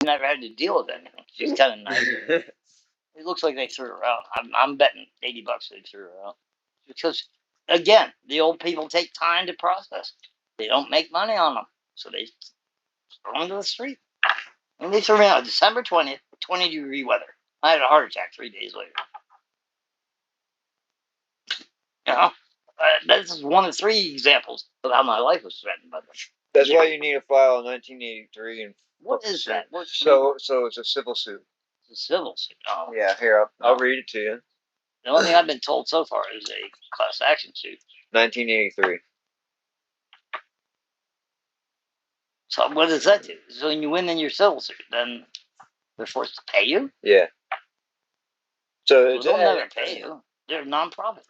never had to deal with anything. She's kind of nice. It looks like they threw her out. I'm betting $80 they threw her out because, again, the old people take time to process. They don't make money on them, so they throw them to the street. And they threw me out December 20th, 20-degree weather. I had a heart attack 3 days later. You know, this is one of 3 examples of how my life was threatened by them. That's why you need to file a 1983 and. What is that? So it's a civil suit. It's a civil suit. Oh. Yeah, here I'll read it to you. The only thing I've been told so far is a class action suit. 1983. So what does that do? So when you win in your civil suit, then they're forced to pay you? Yeah. So they'll never pay you. They're a non-profit.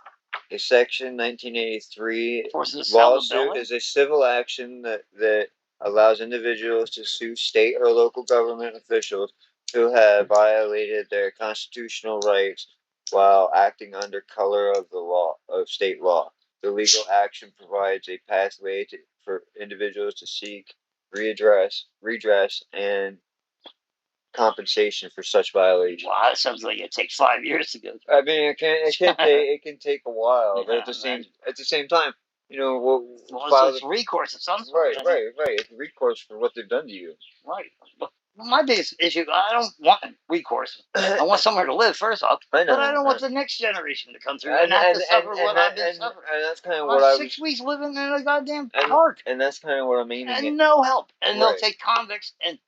A Section 1983 lawsuit is a civil action that allows individuals to sue state or local government officials who have violated their constitutional rights while acting under color of the law of state law. The legal action provides a pathway for individuals to seek redress, and compensation for such violation. Wow, that sounds like it takes 5 years to go through. I mean, it can take a while, yeah, but at the same time, you know, so it's recourse of some sort. Right. It's recourse for what they've done to you. Right. Well, my biggest issue, I don't want recourse. I want somewhere to live, first off. But I don't want the next generation to come through and have to suffer what I've been suffering. And that's kind of what I was... 6 weeks living in a goddamn park. And that's kind of what I'm aiming at. And no help. And they'll take convicts and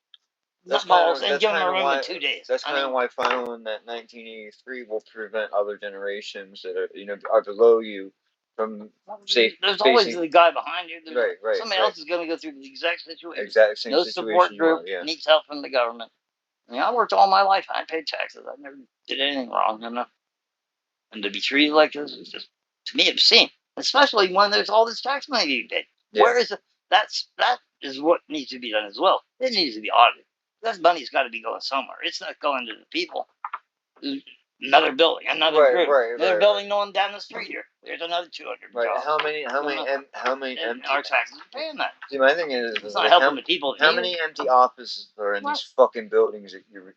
nutballs and give them a room in 2 days. That's kind of why filing that 1983 will prevent other generations that are below you from safe. There's always the guy behind you. Right. Somebody else is going to go through the exact situation. Exact same no situation. No support group needs help from the government. I mean, I worked all my life. I paid taxes. I never did anything wrong, And to be treated like this is just, to me, obscene. Especially when there's all this tax money you paid. Yeah. Where is it? That is what needs to be done as well. It needs to be audited. That money's got to be going somewhere. It's not going to the people. Another building, another group. Another building, no one down the street here. There's another 200. Right. Jobs. How many empty? Our taxes are paying that. See, my thing is, it's not helping the people. How many empty offices are in these fucking buildings that you're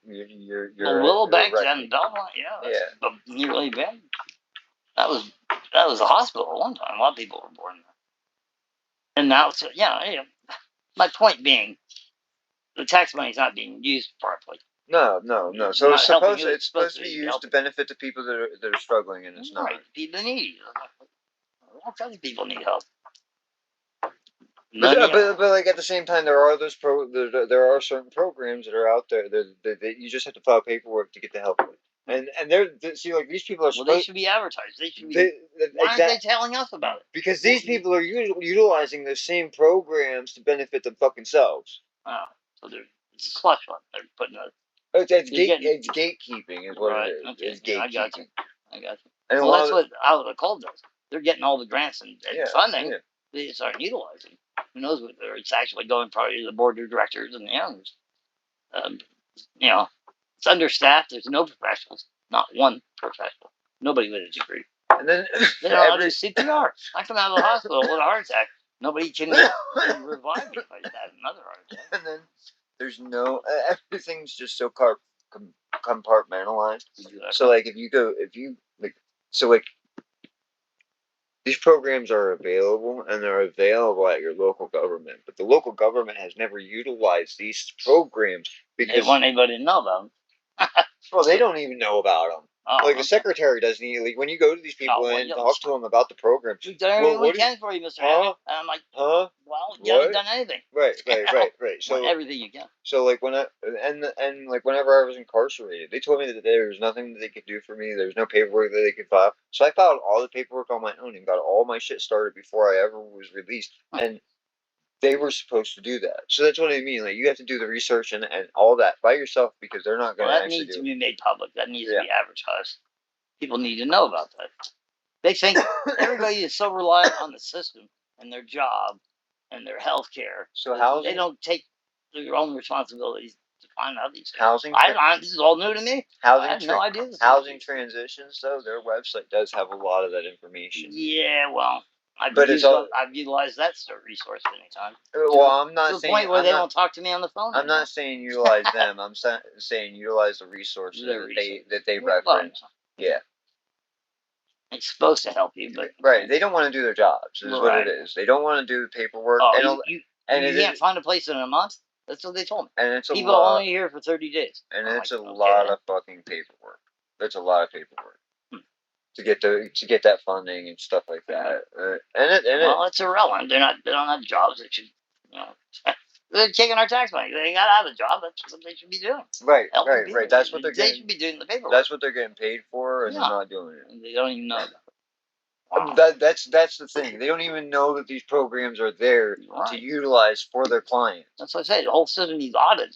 Willow Bank and Belmont, yeah. But really bad. That was a hospital at one time. A lot of people were born there. And now, my point being, the tax money is not being used properly. No. So it's supposed to be used to benefit the people that are struggling, and it's not. Right. People need. All kinds of people need help. But like at the same time, there are there are certain programs that are out there that you just have to file paperwork to get the help with. And like these people are. Well, they should be advertised. They should be. Why aren't they telling us about it? Because these people are utilizing the same programs to benefit them fucking selves. Oh, so it's a slush fund. They're putting a. It's gatekeeping, is what it is. Okay. It's gatekeeping. I got you. And well, that's what Out of the Cold does. They're getting all the grants and funding. Yeah. They just aren't utilizing. Who knows whether it's actually going probably to the board of directors and the owners. It's understaffed. There's no professionals. Not one professional. Nobody with a degree. And then they don't know how to do CPR. I come out of the hospital with a heart attack. Nobody can revive me if I had another heart attack. And then there's everything's just so compartmentalized. Exactly. So like these programs are available, and they're available at your local government, but the local government has never utilized these programs because they want anybody to know about them. Well, they don't even know about them. The secretary doesn't even, when you go to these people and talk to them about the programs. We've done everything we can for you, Mr. Hammond. And I'm like, well, you haven't done anything. Right. So everything you can. So whenever I was incarcerated, they told me that there was nothing that they could do for me. There was no paperwork that they could file. So I filed all the paperwork on my own and got all my shit started before I ever was released. And they were supposed to do that. So that's what I mean. Like, you have to do the research and all that by yourself because they're not going to actually do it. That needs to be made public. That needs to be advertised. People need to know about that. They think everybody is so reliant on the system and their job and their health care. So they don't take their own responsibilities to find out these things. Housing. This is all new to me. I have no idea. Housing transitions, though, their website does have a lot of that information. Yeah, well, I've utilized that resource many times. Well, I'm not to saying the point where they won't talk to me on the phone. I'm not saying utilize them. I'm saying utilize the resources that they reference. Yeah. It's supposed to help you, but right. They don't want to do their jobs. Is what it is. They don't want to do the paperwork. Oh, you can't find a place in a month. That's what they told me. And it's people only here for 30 days. And it's a lot of fucking paperwork. That's a lot of paperwork to get that funding and stuff like that. It's irrelevant. They don't have jobs that should, they're taking our tax money. They gotta have a job. That's what they should be doing. Right. That's what they should be doing the paperwork. That's what they're getting paid for, and they're not doing it. And they don't even know. That's the thing. They don't even know that these programs are there to utilize for their clients. That's what I say. The whole system needs audited.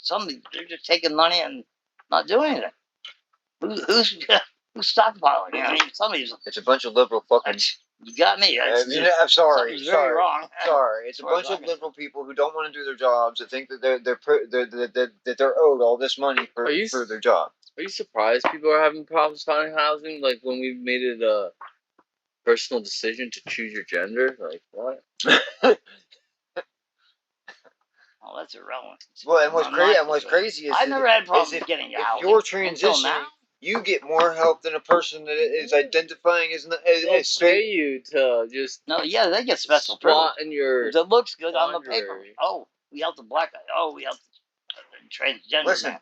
They're just taking money and not doing anything. Who's stockpiling? I mean, somebody's. It's a bunch of liberal fucking. You got me. I'm sorry. Very wrong. Sorry. It's a bunch of liberal people who don't want to do their jobs. That think that they're owed all this money for their job. Are you surprised people are having problems finding housing? Like when we made it a personal decision to choose your gender? Like what? Oh, that's irrelevant. Well, and what's crazy is I've never had problems getting out. If you're transitioning, you get more help than a person that is identifying as pay you to just they get special privilege. It looks good on the paper. Oh, we helped the black guy. Oh, we helped the transgender. Listen,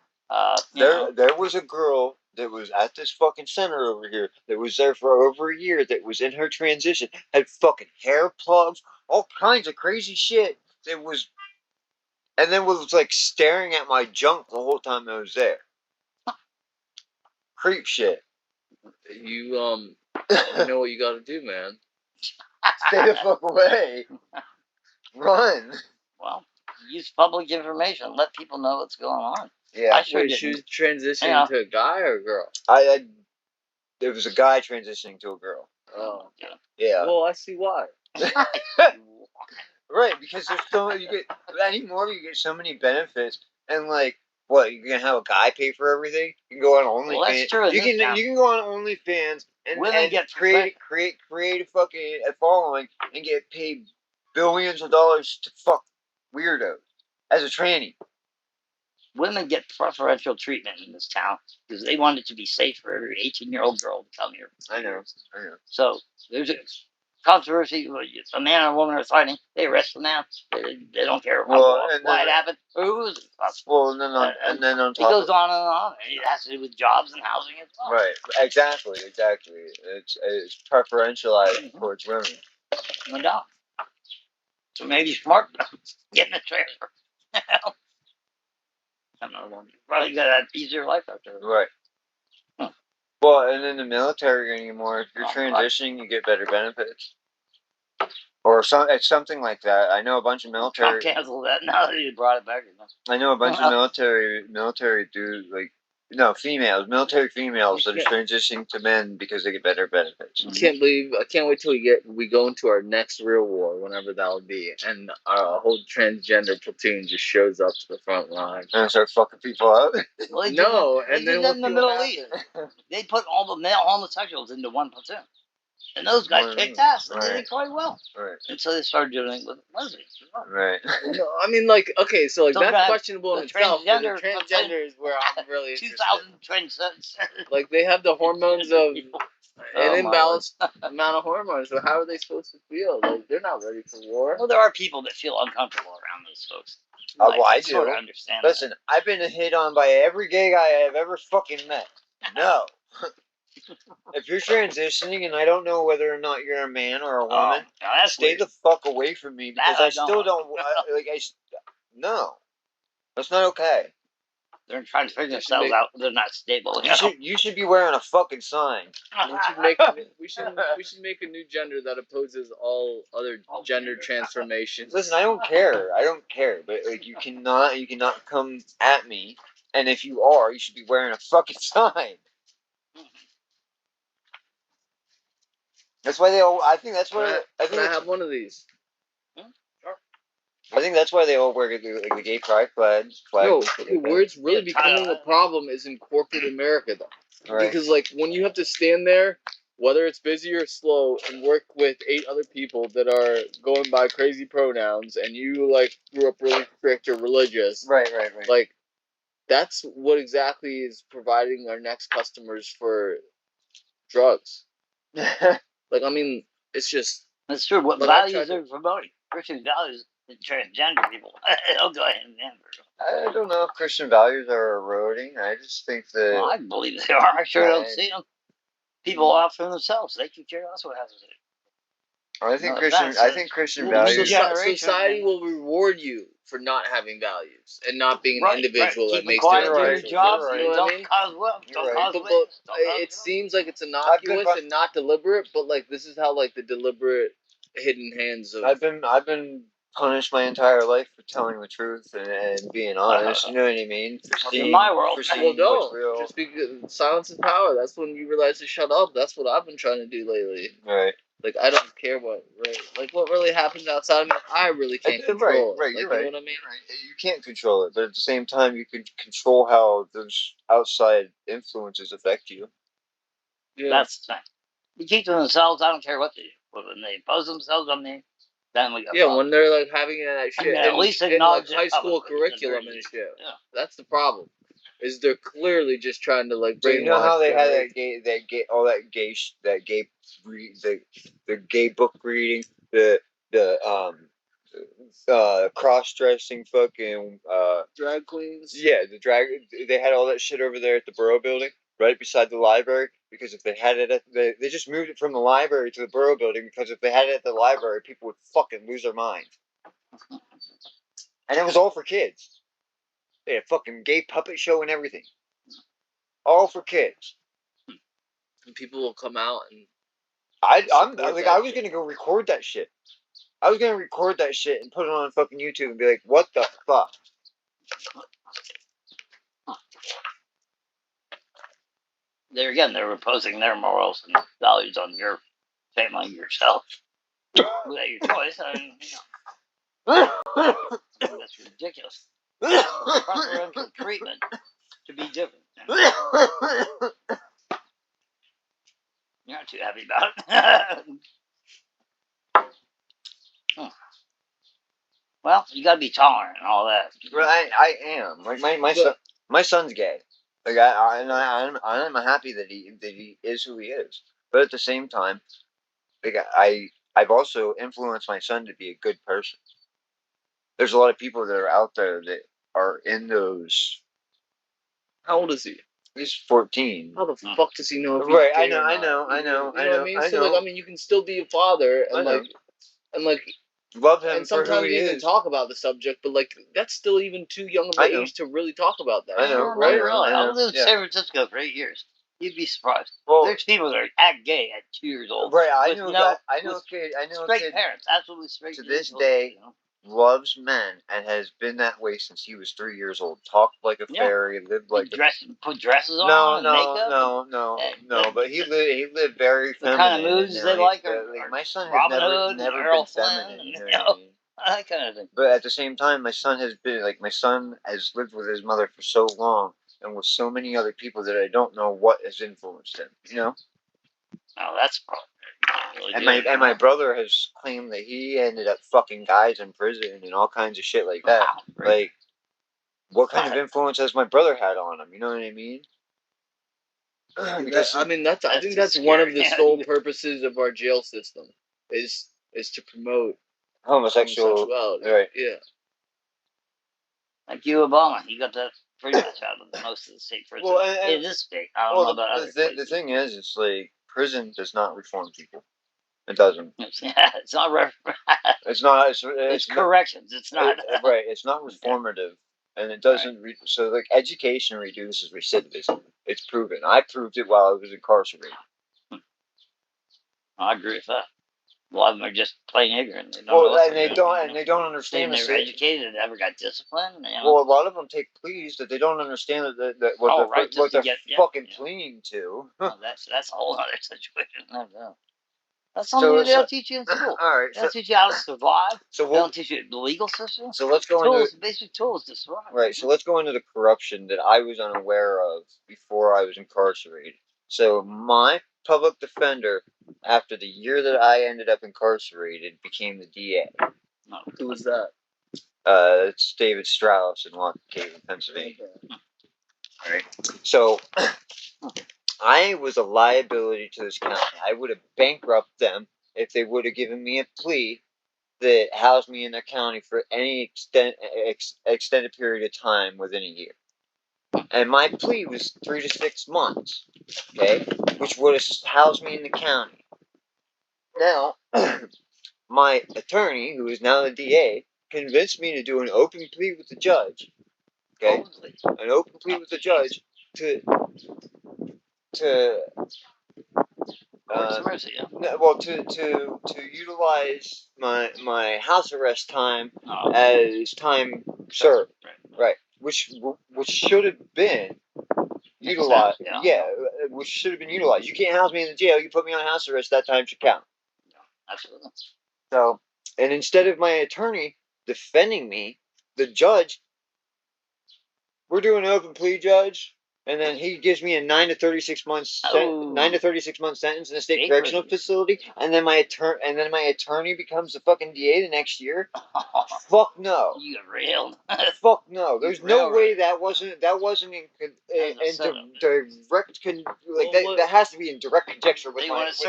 there was a girl that was at this fucking center over here that was there for over a year that was in her transition, had fucking hair plugs, all kinds of crazy shit that was, and then was like staring at my junk the whole time I was there. Creep shit. You know what you gotta do, man. Stay the fuck away. Run. Well, use public information. Let people know what's going on. Yeah. I sure she was transitioning to a guy or a girl? There was a guy transitioning to a girl. Oh. Yeah. Well, I see why. Right, because there's you get so many benefits, and like, what, you can have a guy pay for everything? You can go on OnlyFans. Well, that's true. You can go on OnlyFans and create a fucking following and get paid billions of dollars to fuck weirdos as a tranny. Women get preferential treatment in this town because they want it to be safe for every 18-year-old girl to come here. I know. So there's a controversy. A man and a woman are fighting. They arrest the man. They don't care why it happened or who is it. Well, and then on top it goes on and on. It has to do with jobs and housing as well. Right. Exactly. It's preferentialized towards women. No doubt. So maybe smart getting a transfer. Another one. Probably got an easier life out there. Right. Well, and in the military anymore, if you're transitioning, you get better benefits. Or something like that. I know a bunch of military. Trump canceled that now that you brought it back again. I know a bunch of military dudes, military females that are transitioning to men because they get better benefits. I can't wait till we go into our next real war, whenever that'll be, and our whole transgender platoon just shows up to the front line and start fucking people up. Well, they did that in the Middle East. They put all the male homosexuals into one platoon. And those guys kicked ass. They did it quite well. Right. And so they started doing it with lesbians. Right. No, I mean, okay, so that's questionable in itself. Transgender is where I'm really interested. 2,000 transgenders. Like, they have the hormones of an imbalanced amount of hormones. So how are they supposed to feel? Like, they're not ready for war. Well, there are people that feel uncomfortable around those folks. Well, I do. Sort of understand. Listen, I've been hit on by every gay guy I've ever fucking met. No. If you're transitioning and I don't know whether or not you're a man or a woman, stay weird. The fuck away from me because I still don't no, that's not okay. They're trying to figure themselves out. They're not stable. You should be wearing a fucking sign. We should make a new gender that opposes all other gender transformations. Listen, I don't care, but like you cannot come at me, and if you are, you should be wearing a fucking sign. That's why they all. I think that's why. I have one of these. I think that's why they all wear the gay pride flag. No, where it's really becoming a problem is in corporate America, though. Right. Because when you have to stand there whether it's busy or slow, and work with 8 other people that are going by crazy pronouns, and you like grew up really strict or religious. Right. Like, that's what exactly is providing our next customers for drugs. Like, I mean, it's just. That's true. What values they're promoting? Christian values in transgender people. They'll go ahead and I don't know if Christian values are eroding. I just think that. Well, I believe they are. I sure don't see them. People off for themselves. They can care less what happens to them. I think Christian values. Society will reward you for not having values and not being an individual that makes quiet, their do your job. Right. You don't cause what? Don't cause waste. It seems like it's innocuous and not deliberate, but like this is how like the deliberate hidden hands of. I've been punished my entire life for telling the truth and being honest. You know what I mean? In my world, well, no. Just because silence is power. That's when you realize to shut up. That's what I've been trying to do lately. Right. Like, I don't care what really happens outside of me. I really can't control it. Right, like, you're right. You know what I mean? Right. You can't control it, but at the same time, you can control how those outside influences affect you. Yeah. That's the thing. You keep to themselves. I don't care what they do. But when they impose themselves on me, then we got problems. When they're like having that shit. At least acknowledge like, high school curriculum and shit. Yeah. That's the problem. Is they're clearly just trying to like brainwash. So you know how they had the gay book reading, the cross-dressing fucking drag queens. Yeah, they had all that shit over there at the Borough Building, right beside the library. Because if they had it they just moved it from the library to the Borough Building. Because if they had it at the library, people would fucking lose their mind. And it was all for kids. They had a fucking gay puppet show and everything. All for kids. And people will come out and I was gonna go record that shit. I was gonna record that shit and put it on fucking YouTube and be like, what the fuck? There again, they're imposing their morals and values on your family, yourself. Without your choice, I mean, that's ridiculous. Preferential treatment to be different. You're not too happy about it. Well, you gotta be tolerant and all that. I am. Like my son's gay. Like I'm happy that he is who he is. But at the same time, like I've also influenced my son to be a good person. There's a lot of people that are out there that are in those. How old is he? He's 14. How the fuck does he know? If right, I know. You know what I mean? So like, I mean, you can still be a father and like love him and sometimes for who he even is. talk about the subject, but like that's still even too young of an age to really talk about that. I know, right? Really, I lived in San Francisco for 8 years. You'd be surprised. Well, there's people that act gay at 2 years old. Right, I know a kid. Straight parents, absolutely straight. To this day, loves men and has been that way since he was 3 years old. Talked like a fairy, lived like put dresses on. No. But he lived very feminine. The kind of moods they like. My son has never been feminine. You know what I mean? That kind of thing. But at the same time, my son has lived with his mother for so long and with so many other people that I don't know what has influenced him. You know. Oh, that's probably. Really and my brother has claimed that he ended up fucking guys in prison and all kinds of shit like that. Wow, like, what kind of influence has my brother had on him? You know what I mean? Because I think that's scary. One of the sole purposes of our jail system is to promote homosexuality. Right? Yeah. Like you, Obama, he got that pretty much out of most of the state prisons. Well, in this state, I don't know about other places. The thing is, it's like prison does not reform people. It doesn't. It's not. It's corrections. It's not. Right. It's not reformative, and it doesn't. Right. So, like, education reduces recidivism. It's proven. I proved it while I was incarcerated. I agree with that. A lot of them are just plain ignorant. They don't understand. They're educated and never got discipline. You know? Well, a lot of them take pleas that they don't understand what they're fucking pleading to. That's a whole other situation. No. That's something they'll teach you in school. All right, they'll teach you how to survive. They don't teach you the legal system. So let's go into basic tools to survive. Right. So let's go into the corruption that I was unaware of before I was incarcerated. So my public defender after the year that I ended up incarcerated became the DA. No. Who was that? It's David Strauss in Walker Cave, Pennsylvania. All right. So I was a liability to this county. I would have bankrupted them if they would have given me a plea that housed me in their county for any extended period of time within a year. And my plea was 3 to 6 months, okay, which would have housed me in the county. Now, my attorney, who is now the DA, convinced me to do an open plea with the judge, okay, an open plea with the judge to utilize my house arrest time as time served, right? Which should have been utilized. Yeah, which should have been utilized. You can't house me in the jail. You put me on house arrest. That time should count. Absolutely. So, and instead of my attorney defending me, the judge, we're doing an open plea, judge. And then he gives me a 9 to 36 months 9 to 36 month sentence in a state correctional facility, and then my attorney becomes the fucking DA the next year. Fuck no. You got railed. Fuck no. There's no way that wasn't in direct that has to be in direct conjecture with my arrest.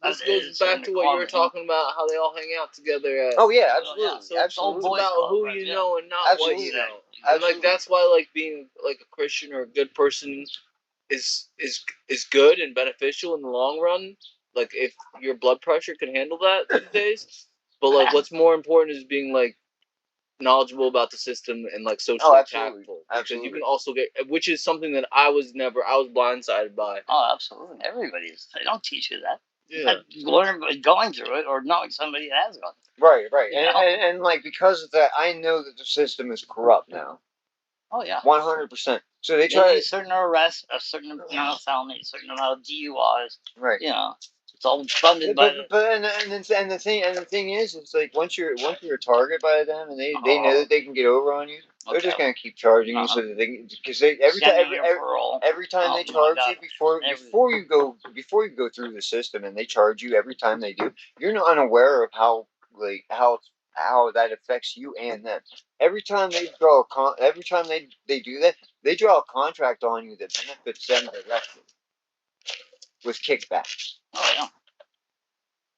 This goes back to what you were talking about, how they all hang out together. Oh yeah, absolutely. So absolutely. It's about who you know and not what you know. And like that's why like being like a Christian or a good person is good and beneficial in the long run. Like if your blood pressure can handle that these days. But like what's more important is being like knowledgeable about the system and like socially tactful. Because you can also get, which is something that I was blindsided by. Oh, absolutely. They don't teach you that. Yeah. Learn by going through it or knowing somebody that has gone through it. Right. And like because of that, I know that the system is corrupt now. Oh yeah. 100%. So they try a certain arrest, a certain amount of felony, a certain amount of DUIs. Right. You know, it's all funded by. The thing is, it's like once you're a target by them, and they know that they can get over on you. They're just gonna keep charging you so that every time they charge you before you go through the system and they charge you every time they do, you're not unaware of how that affects you and them. Every time they do that, they draw a contract on you that benefits them directly with kickbacks. Oh yeah.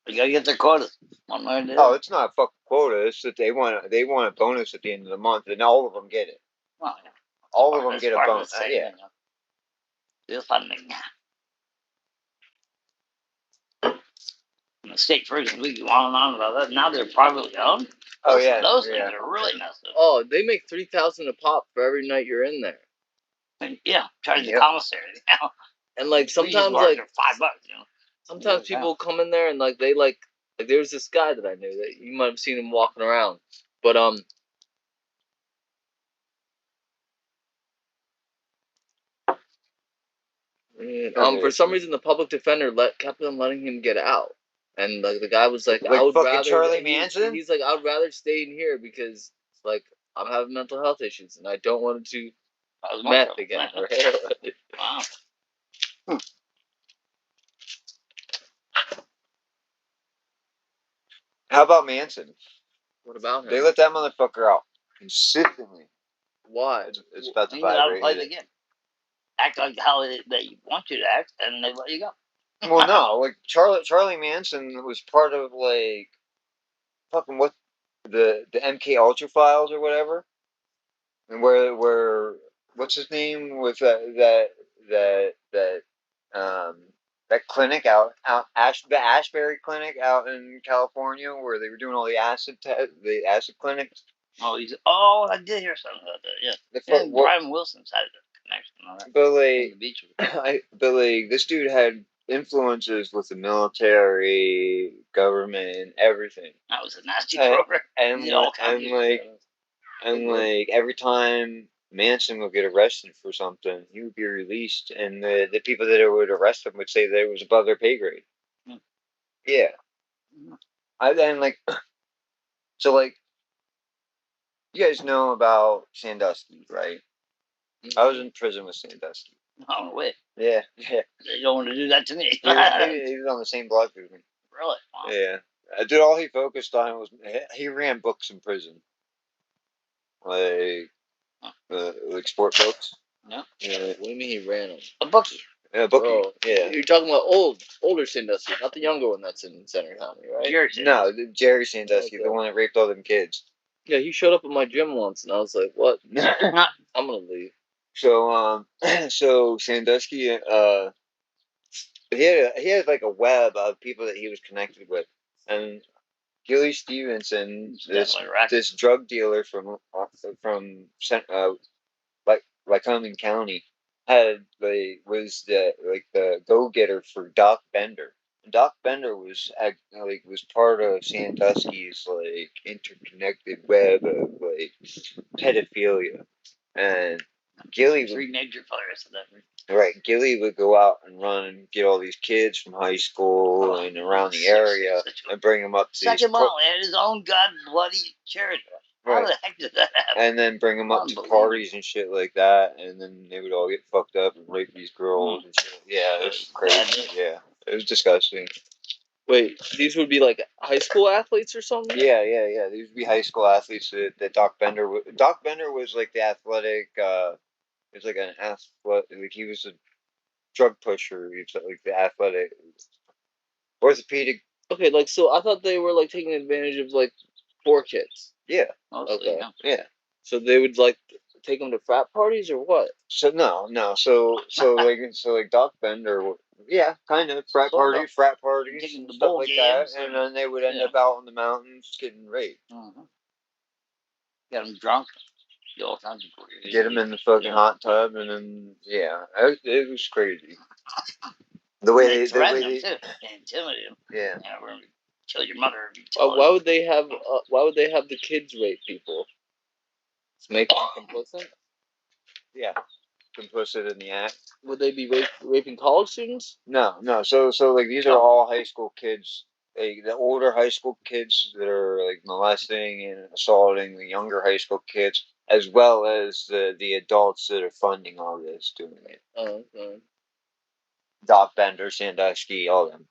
You gotta get their quotas. Oh, it's not a fucking quota. It's that they want a bonus at the end of the month, and all of them get it. Well, yeah. All of them get a bonus. Yeah. Just funding. The state prisons, we go on and on about that. Now they're privately owned. Those things are really messed up. Oh, they make $3,000 a pop for every night you're in there. And, yeah, charge the commissary now. And like sometimes like $5, you know. Sometimes people come in there and like they like there was this guy that I knew that you might have seen him walking around, but for some reason the public defender kept on letting him get out, and like the guy was like I would rather Charlie Manson. He's like I would rather stay in here because like I'm having mental health issues and I don't want to do meth again or heroin. Wow. How about Manson? What about him? They let that motherfucker out consistently. Why? It's about to vibrate. Play the game. Act like how they want you to act, and they let you go. Well, no, like Charlie Manson was part of like fucking what the MK Ultra files or whatever, and where what's his name with that clinic out the Ashbury clinic out in California where they were doing all the acid clinics. I did hear something about that. Yeah, Brian Wilson's had a connection on that. But like this dude had influences with the military, government, and everything. That was a nasty program. And like every time Manson would get arrested for something, he would be released, and the people that would arrest him would say that it was above their pay grade. Yeah. So like, you guys know about Sandusky, right? I was in prison with Sandusky. Oh, wait. Yeah. They don't want to do that to me. He was on the same block as me. Really? Wow. Yeah. Dude, all he focused on was he ran books in prison, like sport books. No. Yeah. What do you mean he ran them? A bookie. Yeah, bookie. Oh, yeah. You're talking about older Sandusky, not the younger one that's in Center County, right? Jerry Sandusky, the one that raped all them kids. Yeah, he showed up at my gym once, and I was like, "What? I'm gonna leave." So so Sandusky, he had like a web of people that he was connected with, and Gilly Stevenson, this drug dealer from Lycoming County, was the go getter for Doc Bender. And Doc Bender was part of Sandusky's interconnected web of pedophilia, and Gilly three major players of that. Right, Gilly would go out and run and get all these kids from high school and around the area and bring them up to Second of all, he had his own bloody charity. How the heck did that happen? And then bring them up to parties and shit like that, and then they would all get fucked up and rape these girls and shit. Yeah, it was crazy. Yeah, it was disgusting. Wait, these would be like high school athletes or something? Yeah. These would be high school athletes that Doc Bender was like the athletic. He was like an athlete. Like he was a drug pusher. He was like the athletic orthopedic. Okay, so I thought they were taking advantage of poor kids. Yeah. Mostly, okay. Yeah. So they would take them to frat parties or what? So no. So Doc Bender. Yeah, kind of frat parties, stuff like that, and then they would end up out in the mountains getting raped. Mm-hmm. Get them drunk. All kinds of get them in the fucking hot tub, and then it was crazy. The way they intimidate them. Yeah. We're gonna kill your mother. Why would they have the kids rape people? To make them complicit. Yeah, complicit in the act. Would they be raping college students? No. So these are all high school kids. The older high school kids that are molesting and assaulting the younger high school kids, as well as the adults that are funding all this, doing it. Oh, okay. Doc Bender, Sandusky, all them.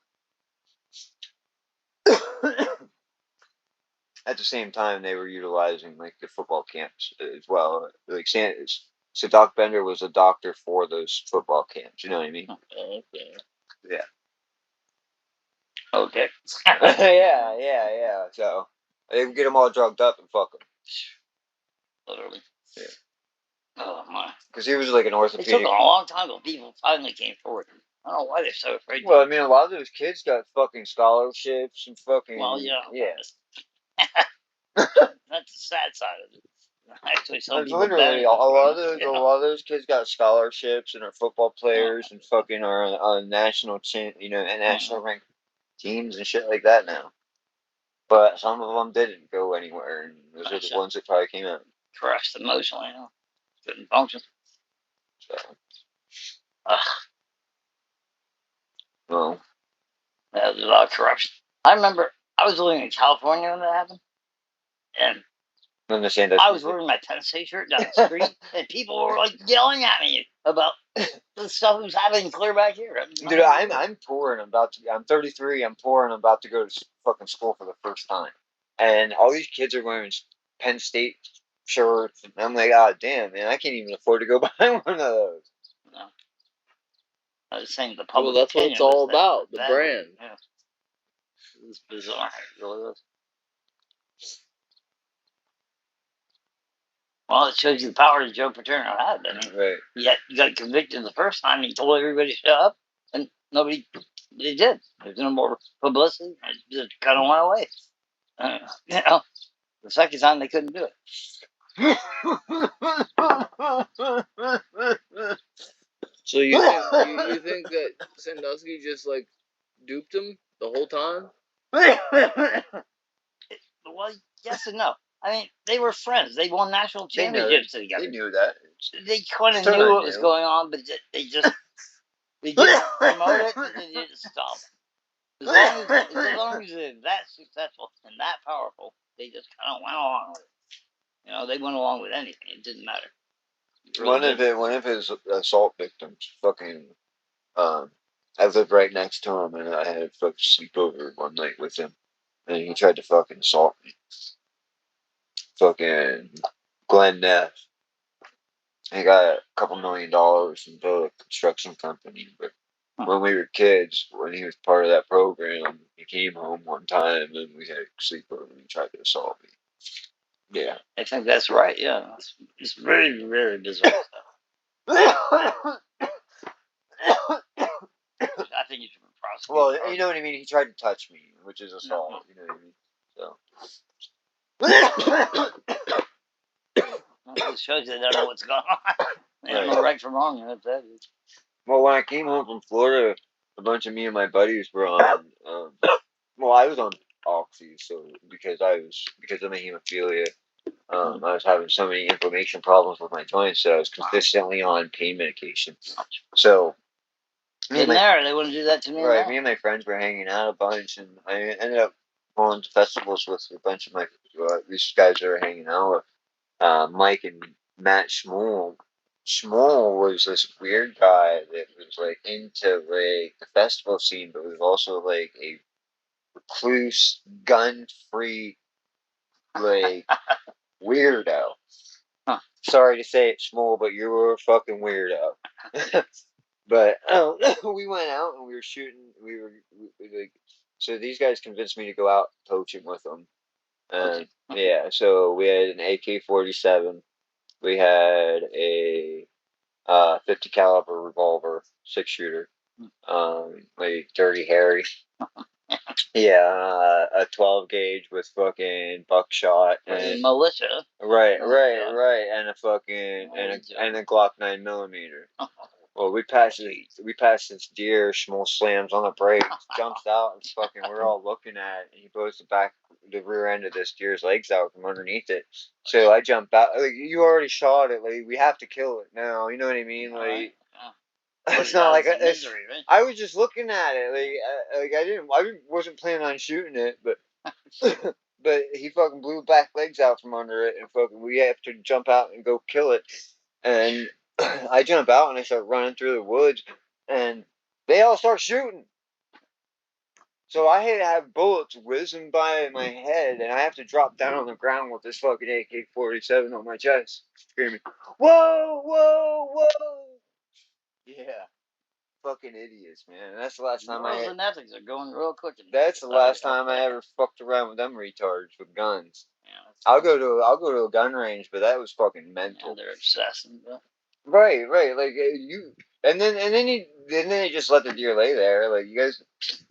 At the same time, they were utilizing the football camps as well. So Doc Bender was a doctor for those football camps. You know what I mean? Okay. Yeah. Okay. yeah. So they would get them all drugged up and fuck them. Literally. Yeah. Oh my. Because he was an orthopedic. It took a long time till people finally came forward. I don't know why they're so afraid. Well, I mean, a lot of those kids got fucking scholarships and fucking. Well, yeah. That's the sad side of it. Actually, some people literally a lot of those kids got scholarships and are football players and fucking are on national national ranked teams and shit like that now. But some of them didn't go anywhere, and those are the ones that probably came out. Crushed emotionally, couldn't function. So. Well. Yeah, there's a lot of corruption. I remember I was living in California when that happened, and I was wearing my Tennessee shirt down the street, and people were yelling at me about the stuff that was happening clear back here. Dude, I'm poor and I'm 33. I'm poor and I'm about to go to fucking school for the first time, and all these kids are wearing Penn State shirts, and I'm like, oh damn, man, I can't even afford to go buy one of those. No. I was saying the public. Well, that's what it's all about, the brand. Yeah. It's bizarre. It really is. Well, it shows you the power that Joe Paterno had. Right. He got convicted the first time. He told everybody to shut up, and nobody. They did. There's no more publicity. It just kind of went away. The second time they couldn't do it. So you think that Sandusky just duped him the whole time? Well, yes and no. I mean, they were friends. They won national championships together. They knew that. They kind of knew what was going on, but they didn't promote it, and they didn't stop it. As long as they're that successful and that powerful, they just kind of went along with it. They went along with anything. It didn't matter. Really one of his assault victims, fucking, I lived right next to him, and I had a fucking sleepover one night with him, and he tried to fucking assault me. Fucking Glenn Neff. He got a couple $1 million and built a construction company, but when we were kids, when he was part of that program, he came home one time and we had a sleepover and he tried to assault me. Yeah. I think that's right, yeah. It's very, very bizarre stuff. I think you should prosecute. Well, you know what I mean? He tried to touch me, which is assault, you know what I mean? So. It shows they don't know what's going on. They don't know right from wrong. That's that. Well, when I came home from Florida, a bunch of me and my buddies were on. Well, I was on oxy, so because of my hemophilia, I was having so many inflammation problems with my joints that I was consistently on pain medication. So, they wouldn't do that to me. Right, me and my friends were hanging out a bunch, and I ended up going to festivals with a bunch of these guys that were hanging out with. Mike and Matt Schmoll. Schmoll was this weird guy that was like into like the festival scene, but was also like a recluse, gun-free, like weirdo. Huh. Sorry to say it, Schmoll, but you were a fucking weirdo. But we went out and we were shooting. We like, so these guys convinced me to go out poaching with them. And yeah, so we had an AK-47. We had a 50 caliber revolver, 6-shooter, like Dirty Harry. Yeah, a 12 gauge with fucking buckshot and militia. Right, and a fucking and a Glock 9mm. Well, we passed this deer. Schmoll slams on the brakes, jumps out, and fucking we're all looking at it. And he blows the rear end of this deer's legs out from underneath it. So I jump out. Like, you already shot it. Like, we have to kill it now. You know what I mean? Like, it's not like misery, right? I was just looking at it. Like I wasn't planning on shooting it, but but he fucking blew the back legs out from under it, and fucking we have to jump out and go kill it. And I jump out and I start running through the woods, and they all start shooting. So I have bullets whizzing by my head, and I have to drop down on the ground with this fucking AK-47 on my chest, screaming, "Whoa, whoa, whoa!" Yeah, fucking idiots, man. That's the last time the ethics are going real quick. That's the last time I ever fucked around with them retards with guns. Yeah, I'll go to a gun range, but that was fucking mental. Yeah, they're obsessed. Right. Like and then they just let the deer lay there. Like, you guys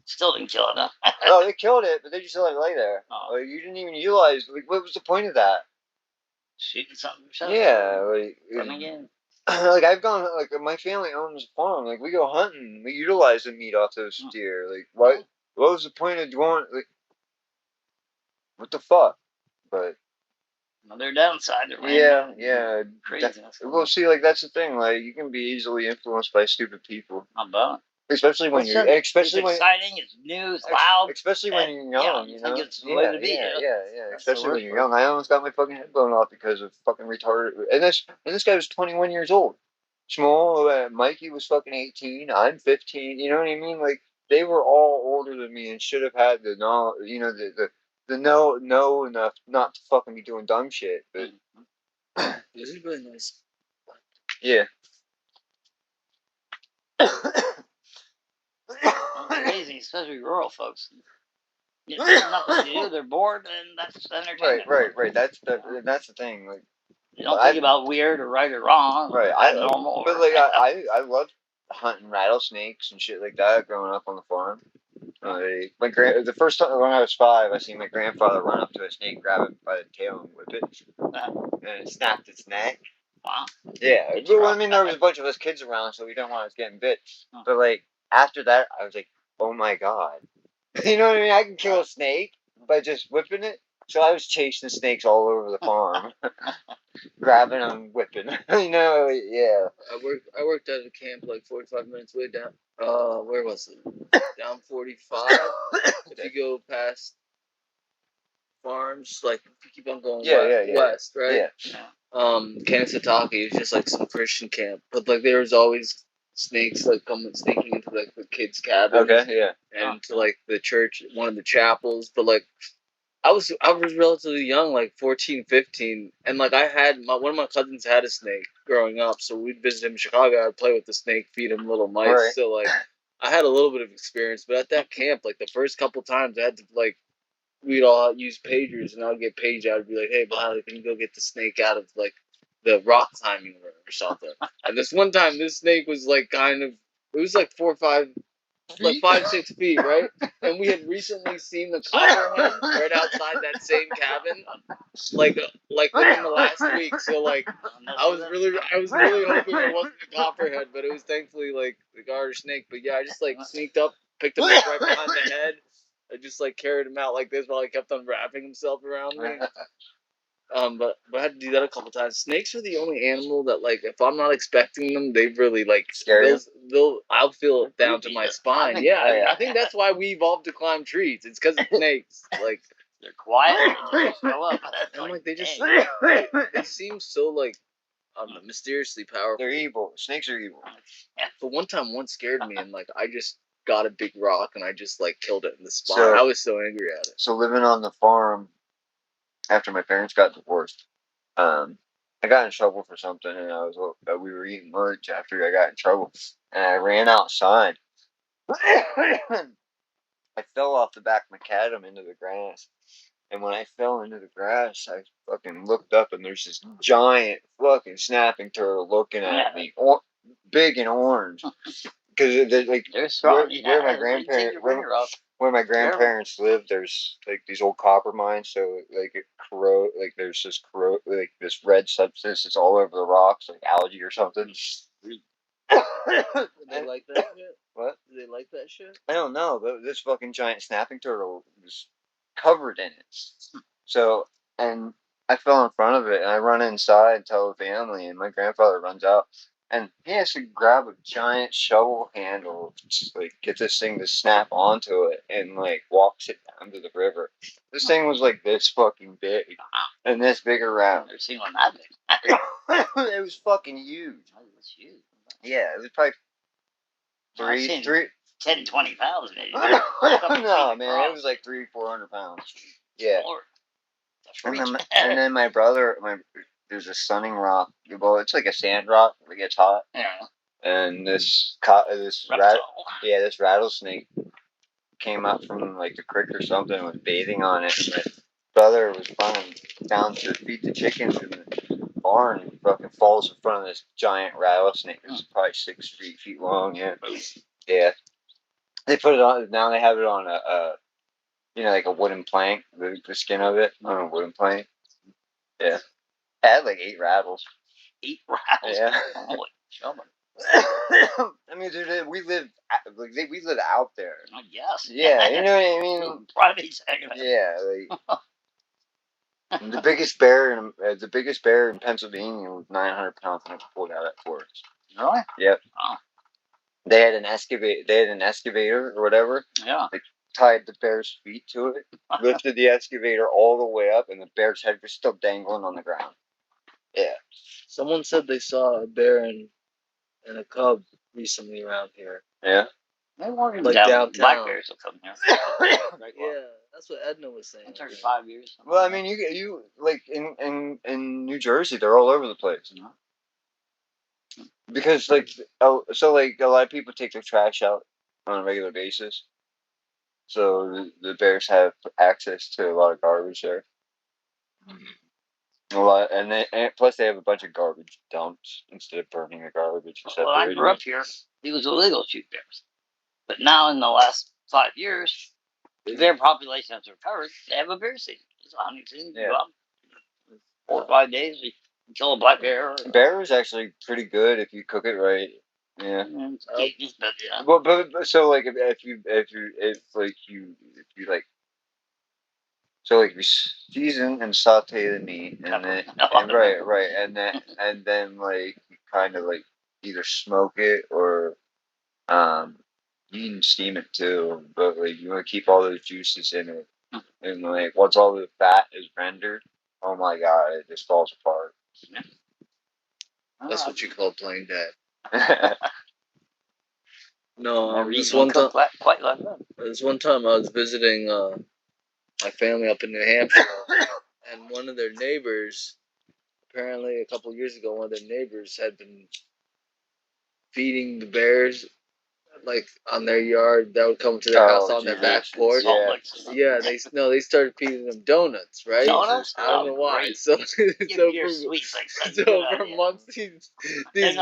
still didn't kill it, huh? No, they killed it, but they just let it lay there. Oh. Like, you didn't even utilize. Like, what was the point of that? Shooting something. Yeah, like again. Like, I've gone. Like, my family owns a farm. Like, we go hunting. We utilize the meat off those deer. Like, what? What was the point of going? Like, what the fuck? But. Another downside. Yeah. Craziness. Well, see, like, that's the thing. Like, you can be easily influenced by stupid people. How about? Especially when it's exciting, it's new, it's loud. Especially when you're young, you know? It's the way to be. Yeah. Especially when you're young. I almost got my fucking head blown off because of fucking retarded. And this guy was 21 years old. Small, Mikey was fucking 18. I'm 15. You know what I mean? Like, they were all older than me and should have had the knowledge, you know, the know enough not to fucking be doing dumb shit. But this is really nice. Yeah. Crazy, especially rural folks. You know, there's nothing to do. They're bored, and that's entertainment. Right. That's the thing. Like, you don't think about weird or right or wrong. Right. Normal. But like, I loved hunting rattlesnakes and shit like that growing up on the farm. The first time when I was 5, I seen my grandfather run up to a snake, grab it by the tail, and whip it, and it snapped its neck. Wow. Yeah. Well, I mean, there was a bunch of us kids around, so we didn't want us getting bit. But like, after that, I was like, oh my god. You know what I mean? I can kill a snake by just whipping it. So I was chasing snakes all over the farm, grabbing them, whipping. You know, yeah. I worked at a camp like 45 minutes way down. Where was it? Down 45. If you go past Farms, like if you keep on going west, right? Yeah. Kanesatake is just like some Christian camp, but like there was always snakes like coming sneaking into like the kids' cabins. Okay, yeah. And to like the church, one of the chapels, but like I was relatively young, like 14, 15, and like I had one of my cousins had a snake growing up, so we'd visit him in Chicago. I'd play with the snake, feed him little mice. Right. So like I had a little bit of experience, but at that camp, like the first couple times, I had to like we'd all use pagers, and I'd get paged out and be like, "Hey, Bilal, can you go get the snake out of like the rock climbing room or something?" And this one time, this snake was like it was like 4 or 5. Like 5, 6 feet, right? And we had recently seen the copperhead right outside that same cabin, like within the last week. So like, I was really hoping it wasn't a copperhead, but it was thankfully like the garter snake. But yeah, I just like sneaked up, picked him up right behind the head. I just like carried him out like this while he kept unwrapping himself around me. But I had to do that a couple times. Snakes are the only animal that, like, if I'm not expecting them, they really, like, I'll feel it down to my spine. I think that's why we evolved to climb trees. It's because of snakes. Like, they're quiet. They show up. And, like, they just, they seem so, like, mysteriously powerful. They're evil. Snakes are evil. But one time, one scared me, and, like, I just got a big rock, and I just, like, killed it in the spine. So, I was so angry at it. So living on the farm, after my parents got divorced, I got in trouble for something, and we were eating lunch after I got in trouble, and I ran outside. I fell off the back macadam into the grass, and when I fell into the grass, I fucking looked up, and there's this giant fucking snapping turtle looking at me, big and orange. Because like where my grandparents where my grandparents lived, there's like these old copper mines, so like there's this red substance that's all over the rocks, like algae or something. Do they like that shit? What? Do they like that shit? I don't know, but this fucking giant snapping turtle was covered in it. So, and I fell in front of it, and I run inside and tell the family, and my grandfather runs out. And he has to grab a giant shovel handle, like get this thing to snap onto it, and like walks it down to the river. This thing was like this fucking big, and this big around. I've never seen one that big. It was fucking huge. It was huge. Yeah, it was probably 10, 20 pounds maybe. No, man, it was like 300-400 pounds. Yeah. And then my brother, there's a sunning rock. Well, it's like a sand rock that gets hot. Yeah. And this rattlesnake came up from like the creek or something and was bathing on it. And my brother was running down to feed the chickens in the barn, and fucking falls in front of this giant rattlesnake. It's probably 6 feet long. Yeah. Yeah. They put it on. Now they have it on like a wooden plank. The skin of it on a wooden plank. Yeah. I had like 8 rattles. 8 rattles? Yeah. Holy chummer. I mean, dude, we live out there. Yes. Yeah, you know what I mean. Private second. Yeah, like the biggest bear in Pennsylvania was 900 pounds, and I pulled out at forest. Really? Yep. Oh. They had an excavator or whatever. Yeah. They tied the bear's feet to it, lifted the excavator all the way up, and the bear's head was still dangling on the ground. Yeah. Someone said they saw a bear and a cub recently around here. Yeah. They weren't even like downtown. Black bears will come here. Yeah, that's what Edna was saying. It took 5 years. Well, I mean, you like in New Jersey, they're all over the place. Mm-hmm. Because like a lot of people take their trash out on a regular basis, so the bears have access to a lot of garbage there. A lot, and plus they have a bunch of garbage dumps instead of burning the garbage. Well, I grew up here. It was illegal to shoot bears, but now in the last 5 years, the bear population has recovered. They have a bear season. It's hunting. Yeah. 4 or 5 days. You kill a black bear. Bear is actually pretty good if you cook it right. Yeah. Yeah. But so like if you season and saute the meat and then and then like you kind of like either smoke it or you can steam it too, but like you want to keep all those juices in it. And like once all the fat is rendered, oh my god, it just falls apart. Yeah. That's what you call plain dead. No, this one time, quite like that. This one time I was visiting my family up in New Hampshire, and one of their neighbors, apparently a couple of years ago, one of their neighbors had been feeding the bears like on their yard that would come to their house on their back porch. Yeah, they started feeding them donuts, right? Donuts? I don't know why. Great. So Sweets like that. for months these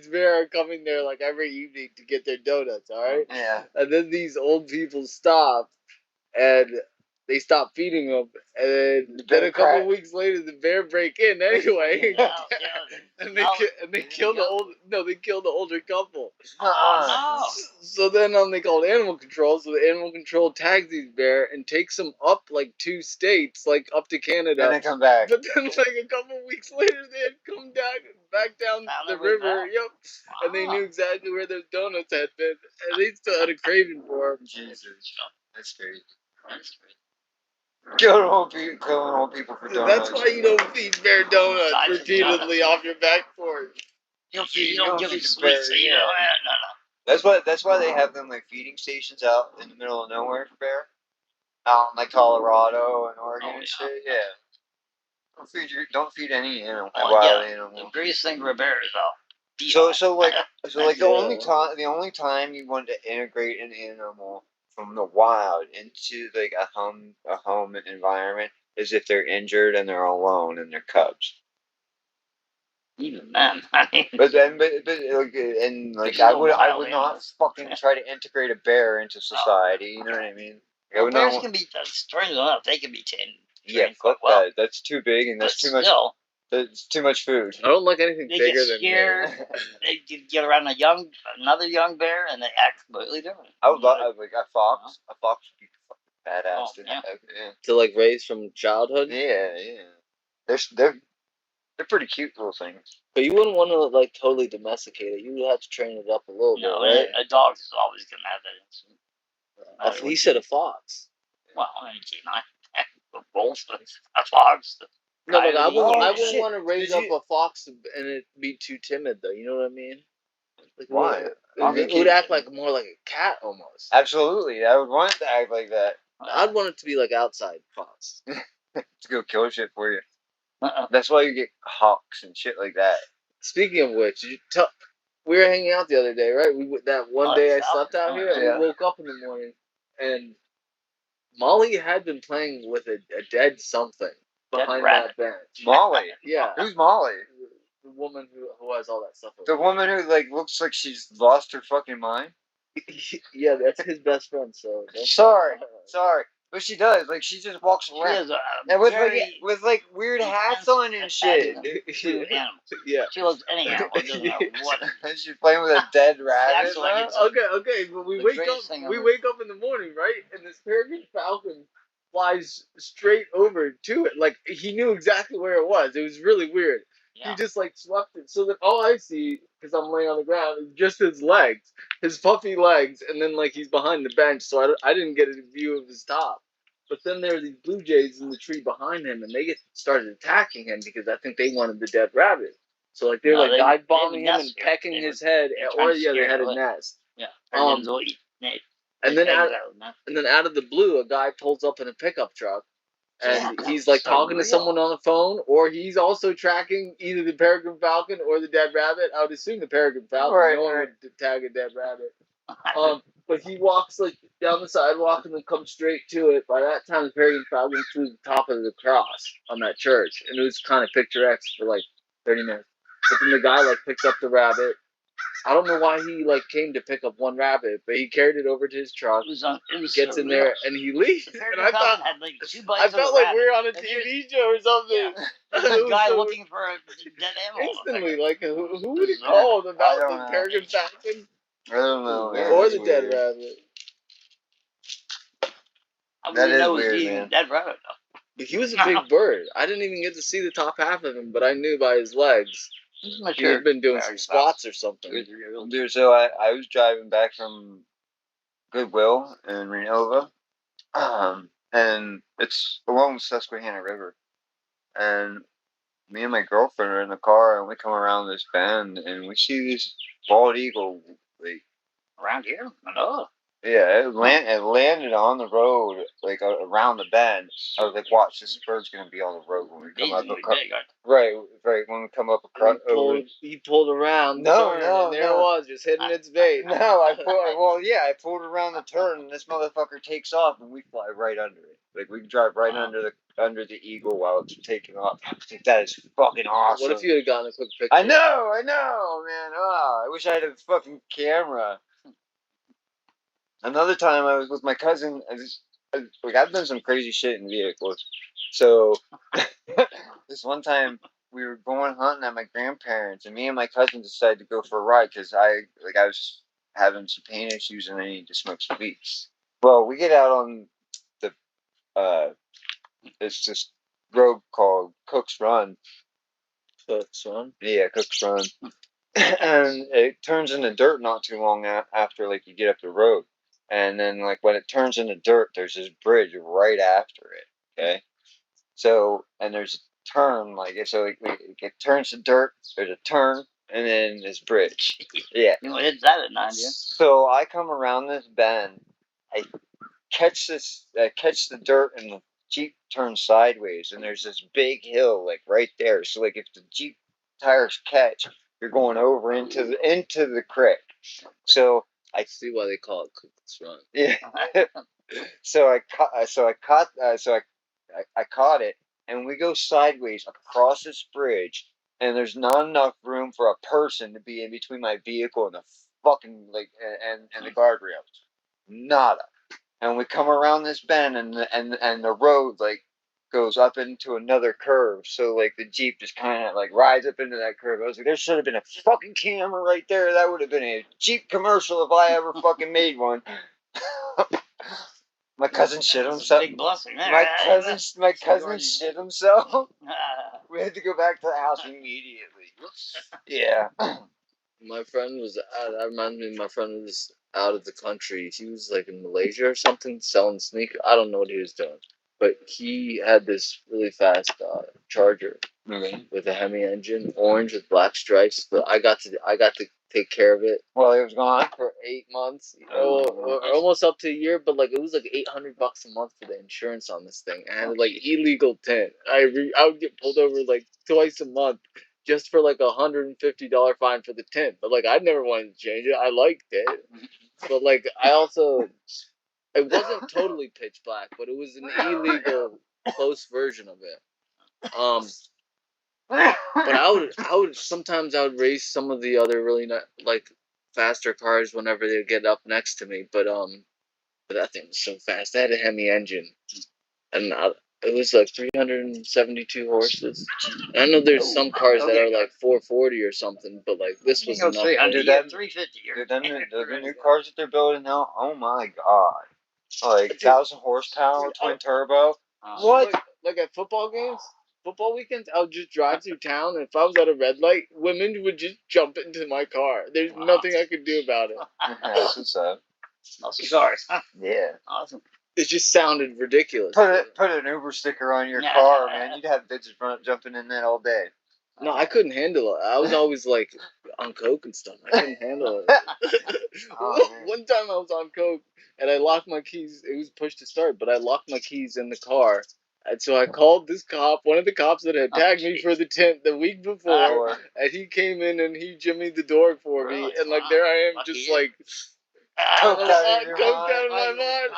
bears are coming there like every evening to get their donuts, all right? Yeah. And then these old people stop and they stop feeding them, and then a couple of weeks later, the bear break in anyway, and they kill the older couple. So then they called animal control. So the animal control tags these bear and takes them up like 2 states, like up to Canada, and they come back. But then like a couple of weeks later, they had come back down the river. Yep, and they knew exactly where those donuts had been, and they still had a craving for them. Jesus, that's crazy. Killing old people for donuts. That's why you don't feed bear donuts repeatedly off your back porch. You don't give them sweets. No. That's why they have them like feeding stations out in the middle of nowhere for bear, out in like Colorado and Oregon and shit. Yeah. Don't feed any animal. Wild animal. The greatest thing for a bear is So the only time you want to integrate an animal from the wild into like a home environment is if they're injured and they're alone and they're cubs. Even then, but I would not fucking try to integrate a bear into society. You know what I mean? Bears can be strange enough. They can be tamed. Yeah, fuck that. That's too big and that's too much. That's too much food. I don't like anything bigger than scared. They get around another young bear, and they act completely different. I would love like a fox. A fox would be fucking badass to have. Yeah. To like raise from childhood. Yeah. They're pretty cute little things. But you wouldn't want to like totally domesticate it. You would have to train it up a little bit, right? A dog is always gonna have that instinct. He said a fox. Well, both a fox. No, but I wouldn't want to raise up a fox and it be too timid, though. You know what I mean? Like, why? It would act like more like a cat almost. Absolutely, I would want it to act like that. I'd want it to be like outside fox. To go kill shit for you. That's why you get hawks and shit like that. Speaking of which, we were hanging out the other day, right? That one day I slept out here, and we woke up in the morning, and Molly had been playing with a dead something behind that bench. Molly? Yeah. Who's Molly? The woman who has all that stuff. The woman who like looks like she's lost her fucking mind? Yeah, that's his best friend, so... Sorry. But she does. Like, she just walks around. And with weird hats on and shit. Yeah. She loves any animal. Doesn't matter what. She's playing with a dead rabbit. Okay, but we wake up in the morning, right? And this peregrine falcon flies straight over to it. Like, he knew exactly where it was. It was really weird. Yeah. He just like swept it. So that all I see, because I'm laying on the ground, is just his legs, his puffy legs, and then like he's behind the bench, so I didn't get a view of his top. But then there were these blue jays in the tree behind him, and they started attacking him because I think they wanted the dead rabbit. So like they were dive bombing him and pecking his head, they had a nest. Yeah. And then out of the blue, a guy pulls up in a pickup truck. And he's like talking to someone on the phone, or he's also tracking either the peregrine falcon or the dead rabbit. I would assume the peregrine falcon. No one would tag a dead rabbit. But he walks like down the sidewalk and then comes straight to it. By that time, the peregrine falcon flew to the top of the cross on that church, and it was kind of picturesque for like 30 minutes. But then the guy like picks up the rabbit. I don't know why he like came to pick up one rabbit, but he carried it over to his truck. Gets in there and he leaves. And I thought I felt like we were on a TV show or something. Yeah. There's a guy looking for a dead animal. Instantly, like who would have called about the peregrine falcon? I don't know, man. Or the dead rabbit. That is weird, man. Dead rabbit though. But he was a big bird. I didn't even get to see the top half of him, but I knew by his legs. He had been doing some squats or something. Dude, so I was driving back from Goodwill in Renova. And it's along the Susquehanna River. And me and my girlfriend are in the car, and we come around this bend, and we see this bald eagle, like, around here. Oh. Yeah, it landed on the road, like around the bend. I was like, "Watch, this bird's gonna be on the road when we come up." Right, when we come up across. He pulled around. No, turn, no, and there it was, just hitting its bait. No, I pulled around the turn, and this motherfucker takes off, and we fly right under it. Like we drive right under the eagle while it's taking off. I think that is fucking awesome. What if you had gotten a quick picture? I know, man. Oh, I wish I had a fucking camera. Another time I was with my cousin. I've done some crazy shit in vehicles. So this one time we were going hunting at my grandparents, and me and my cousin decided to go for a ride because I was having some pain issues and I needed to smoke some weed. Well, we get out on the it's this road called Cook's Run. Cook's Run? Yeah, Cook's Run. And it turns into dirt not too long after like you get up the road. And then, like, when it turns into dirt, there's this bridge right after it, okay? So, and there's a turn, it turns to dirt, there's a turn, and then this bridge. Yeah. You know, hit that at 90. So, I come around this bend, I catch the dirt, and the Jeep turns sideways, and there's this big hill, like, right there. So, like, if the Jeep tires catch, you're going over into the creek. So, I see why they call it Cook's Run. Yeah. So I caught it, and we go sideways across this bridge, and there's not enough room for a person to be in between my vehicle and the fucking and the guardrails. Nada. And we come around this bend, and the road like goes up into another curve. So like the Jeep just kind of like rides up into that curve. I was like, there should have been a fucking camera right there. That would have been a Jeep commercial if I ever fucking made one. My cousin shit himself. Big blessing there. My cousin shit himself. We had to go back to the house immediately. Yeah. My friend was that reminds me. My friend was out of the country. He was like in Malaysia or something selling sneakers. I don't know what he was doing. But he had this really fast Charger with a Hemi engine, orange with black stripes. But I got to take care of it. Well, it was gone for 8 months, or almost up to a year. But like it was like $800 a month for the insurance on this thing, and like illegal tint. I would get pulled over like twice a month just for like $150 fine for the tint. But like I never wanted to change it. I liked it, but like I also. It wasn't totally pitch black, but it was an illegal close version of it. But I would sometimes race some of the other really like faster cars whenever they get up next to me. But that thing was so fast. It had a Hemi engine, and it was like 372 horses. And I know there's some cars that are like 440 or something, but like this was enough. 300, 350. The new cars that they're building now. Oh my god. Like 1,000 horsepower, twin turbo. What? Like at football games, football weekends, I would just drive through town, and if I was at a red light, women would just jump into my car. There's nothing I could do about it. That's what's up. No cigars. Yeah. Awesome. It just sounded ridiculous. Put an Uber sticker on your car, man. You'd have bitches jumping in that all day. No, I couldn't handle it. I was always like on coke and stuff. I couldn't handle it. One time I was on coke and I locked my keys. It was push to start, but I locked my keys in the car. And so I called this cop, one of the cops that had tagged me for the tint the week before, and he came in and he jimmied the door for me. And like there I am, just like coked out of my mind.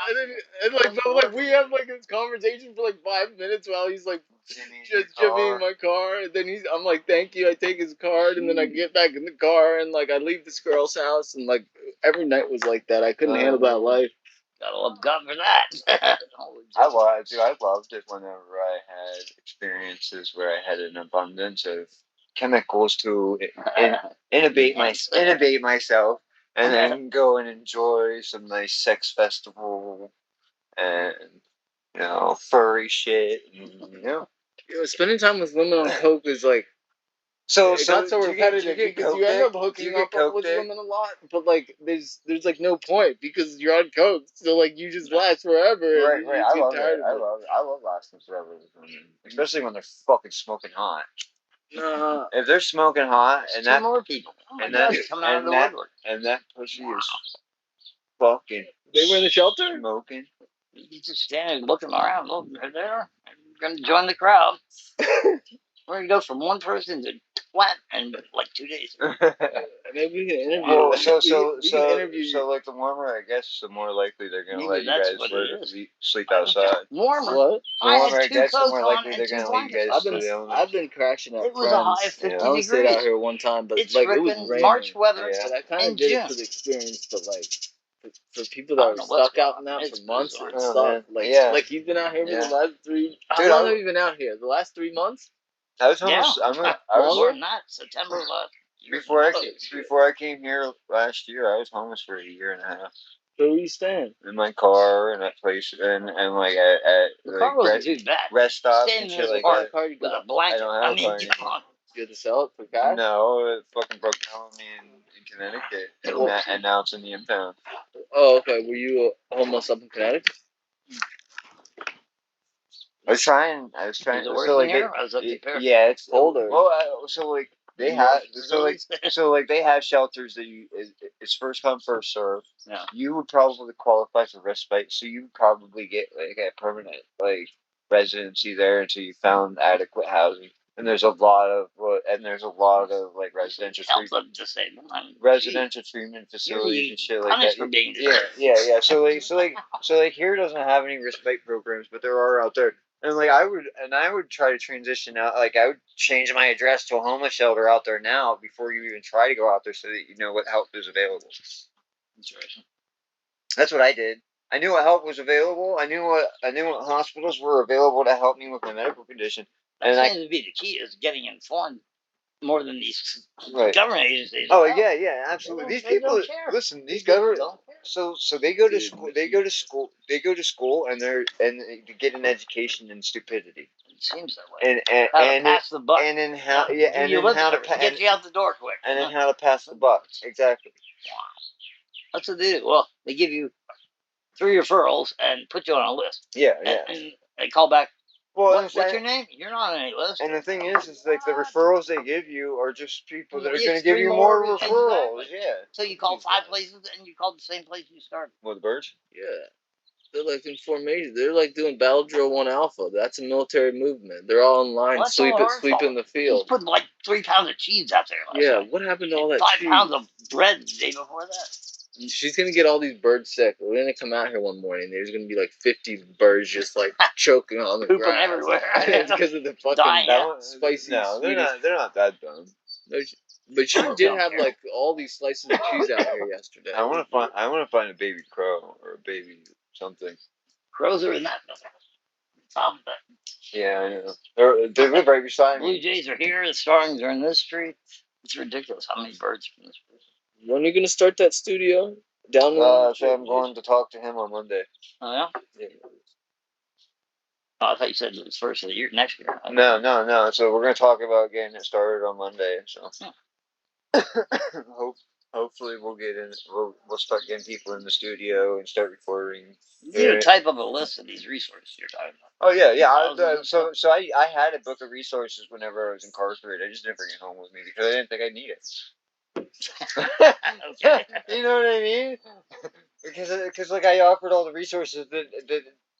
And like we have like this conversation for like 5 minutes while he's like just jimmying my car. And then I'm like, thank you. I take his card, and then I get back in the car, and like I leave this girl's house, and like every night was like that. I couldn't handle that life. Gotta love God for that. I loved it whenever I had experiences where I had an abundance of chemicals to innovate myself, and then go and enjoy some nice sex festival and furry shit. And, spending time with women on coke is like So it got so repetitive because you end up hooking up with women women a lot, but like there's like no point because you're on coke, so like you just last forever. Right. I love it. I love lasting forever with women, especially when they're fucking smoking hot. If they're smoking hot and that more people and that pussy is fucking. They were in the shelter smoking. You just standing looking around. Look, they're there. You're gonna join the crowd. We're gonna go from one person to what in like 2 days. Maybe we can interview. Well, so like the warmer I guess, the more likely they're gonna let you guys sleep outside. Warmer. What? The warmer I guess, the more likely they're gonna let you guys. I've been crashing at It was a high of 50 degrees. I stayed out here one time, but it's like it was raining. March weather. Yeah. But I kind of did it for the experience, but like. For people that are stuck out in that for months, it sucked. Like he's been out here for the last 3. How long have you been out here? The last 3 months? I was almost. I was more than that. September last. Before I came here last year, I was homeless for a year and a half. So where you staying? In my car and that place and like at the car wasn't too bad. Rest stops and shit like that. Car you with a blanket. I don't have a car. You had to sell it for cash? No, it fucking broke down on me in Connecticut, and now it's in the impound. Oh, okay. Were you homeless up in Connecticut? I was trying. So like, yeah, it's colder. Well, so like they have, so like they have shelters that it's first come first serve. Yeah. You would probably qualify for respite, so you would probably get like a permanent like residency there until you found adequate housing. And there's a lot of like residential treatment facilities and shit like that. Yeah. So like here doesn't have any respite programs, but there are out there. And like I would try to transition out. Like I would change my address to a homeless shelter out there now before you even try to go out there, so that you know what help is available. Interesting. That's what I did. I knew what help was available. I knew what hospitals were available to help me with my medical condition. That seems to be the key, is getting informed more than these government agencies. Oh yeah, absolutely. These people listen. These government. So they go to school. They go to school, and they get an education in stupidity. It seems that way. And how to pass the buck. And then how how to get you out the door quick. And then how to pass the buck. Exactly. Wow. That's what they do. Well, they give you 3 referrals and put you on a list. Yeah. And they call back. Well, what's your name? You're not on any list. And the thing is like the referrals they give you are just people that are going to give you more referrals. Exactly. Yeah. So you called 5 places and you called the same place you started. With the birds? Yeah. They're like in formation. They're like doing Battle Drill 1 Alpha. That's a military movement. They're all in line, sleep in the field. Just put like 3 pounds of cheese out there. Yeah. What happened to all that 5 pounds of bread the day before that. She's gonna get all these birds sick. We're gonna come out here one morning. There's gonna be like 50 birds just like choking on the pooping grass everywhere. It's because of the fucking spicy. No, they're not that dumb. But she did have like all these slices of cheese out here yesterday. I want to find a baby crow or a baby something. Crows are in that. Yeah, I know. They live right beside me. Blue jays are here. The starlings are in this street. It's ridiculous how many birds are in this place. When are you gonna start that studio? Down there? So I'm going to talk to him on Monday. Oh yeah. Yeah. Oh, I thought you said it was first of the year, next year. No. So we're gonna talk about getting it started on Monday. So hopefully we'll get in. We'll start getting people in the studio and start recording. You type up a list of these resources you're talking about. Oh yeah. So I had a book of resources whenever I was incarcerated. I just didn't bring it home with me because I didn't think I'd need it. Okay. You know what I mean? Because like I offered all the resources